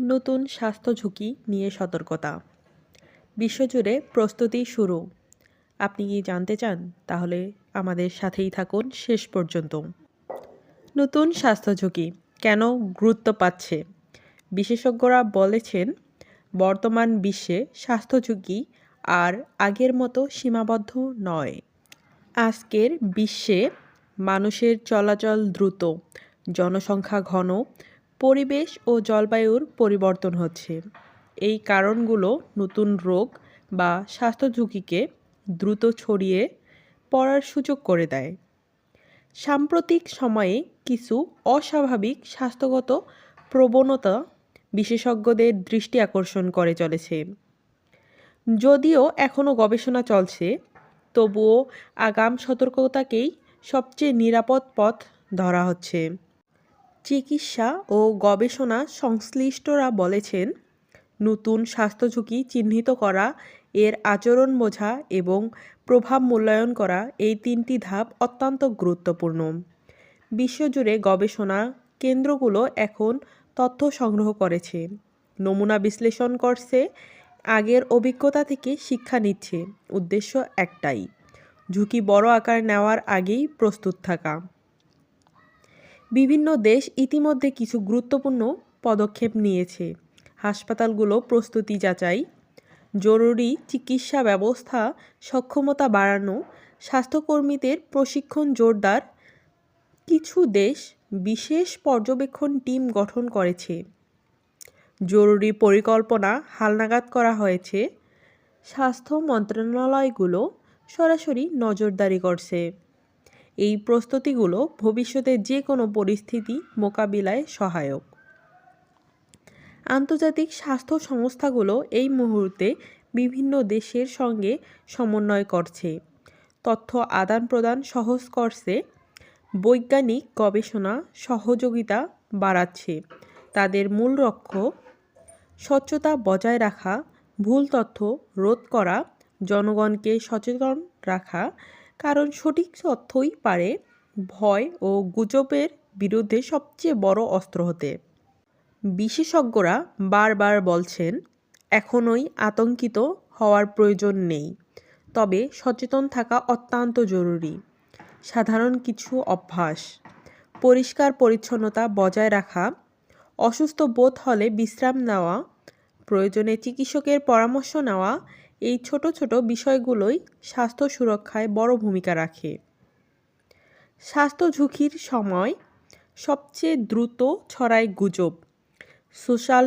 নতুন স্বাস্থ্য ঝুঁকি নিয়ে সতর্কতা। বিশ্বজুড়ে প্রস্তুতি শুরু। আপনি কি জানতে চান? তাহলে আমাদের সাথেই থাকুন শেষ পর্যন্ত। নতুন স্বাস্থ্য ঝুঁকি কেন গুরুত্ব পাচ্ছে? বিশেষজ্ঞরা বলেছেন, বর্তমান বিশ্বে স্বাস্থ্য ঝুঁকি আর আগের মতো সীমাবদ্ধ নয়। আজকের বিশ্বে মানুষের চলাচল দ্রুত, জনসংখ্যা ঘন, পরিবেশ ও জলবায়ুর পরিবর্তন হচ্ছে। এই কারণগুলো নতুন রোগ বা স্বাস্থ্য ঝুঁকিকে দ্রুত ছড়িয়ে পড়ার সুযোগ করে দেয়। সাম্প্রতিক সময়ে কিছু অস্বাভাবিক স্বাস্থ্যগত প্রবণতা বিশেষজ্ঞদের দৃষ্টি আকর্ষণ করে চলেছে। যদিও এখনও গবেষণা চলছে, তবুও আগাম সতর্কতাকেই সবচেয়ে নিরাপদ পথ ধরা হচ্ছে। চিকিৎসা ও গবেষণা সংশ্লিষ্টরা বলেছেন, নতুন স্বাস্থ্য ঝুঁকি চিহ্নিত করা, এর আচরণ বোঝা এবং প্রভাব মূল্যায়ন করা, এই তিনটি ধাপ অত্যন্ত গুরুত্বপূর্ণ। বিশ্বজুড়ে গবেষণা কেন্দ্রগুলো এখন তথ্য সংগ্রহ করেছে, নমুনা বিশ্লেষণ করছে, আগের অভিজ্ঞতা থেকে শিক্ষা নিচ্ছে। উদ্দেশ্য একটাই, ঝুঁকি বড় আকার নেওয়ার আগেই প্রস্তুত থাকা। বিভিন্ন দেশ ইতিমধ্যে কিছু গুরুত্বপূর্ণ পদক্ষেপ নিয়েছে। হাসপাতালগুলো প্রস্তুতি যাচাই, জরুরি চিকিৎসা ব্যবস্থা সক্ষমতা বাড়ানো, স্বাস্থ্যকর্মীদের প্রশিক্ষণ জোরদার। কিছু দেশ বিশেষ পর্যবেক্ষণ টিম গঠন করেছে, জরুরি পরিকল্পনা হালনাগাদ করা হয়েছে। স্বাস্থ্য মন্ত্রণালয়গুলো সরাসরি নজরদারি করছে। এই প্রস্তুতিগুলো ভবিষ্যতে যে কোনো পরিস্থিতি মোকাবিলায় সহায়ক। আন্তর্জাতিক স্বাস্থ্য সংস্থাগুলো এই মুহূর্তে বিভিন্ন দেশের সঙ্গে সমন্বয় করছে, তথ্য আদান প্রদান সহজ করছে, বৈজ্ঞানিক গবেষণা সহযোগিতা বাড়াচ্ছে। তাদের মূল লক্ষ্য স্বচ্ছতা বজায় রাখা, ভুল তথ্য রোধ করা, জনগণকে সচেতন রাখা, কারণ সঠিক তথ্যই পারে ভয় ও গুজবের বিরুদ্ধে সবচেয়ে বড় অস্ত্র হতে। বিশেষজ্ঞরা বারবার বলছেন, এখনই আতঙ্কিত হওয়ার প্রয়োজন নেই, তবে সচেতন থাকা অত্যন্ত জরুরি। সাধারণ কিছু অভ্যাস: পরিষ্কার পরিচ্ছন্নতা বজায় রাখা, অসুস্থ বোধ হলে বিশ্রাম নেওয়া, প্রয়োজনে চিকিৎসকের পরামর্শ নেওয়া, এই ছোট ছোট বিষয়গুলোই স্বাস্থ্য সুরক্ষায় বড় ভূমিকা রাখে। স্বাস্থ্য ঝুঁকির সময় সবচেয়ে দ্রুত ছড়ায় গুজব। সোশ্যাল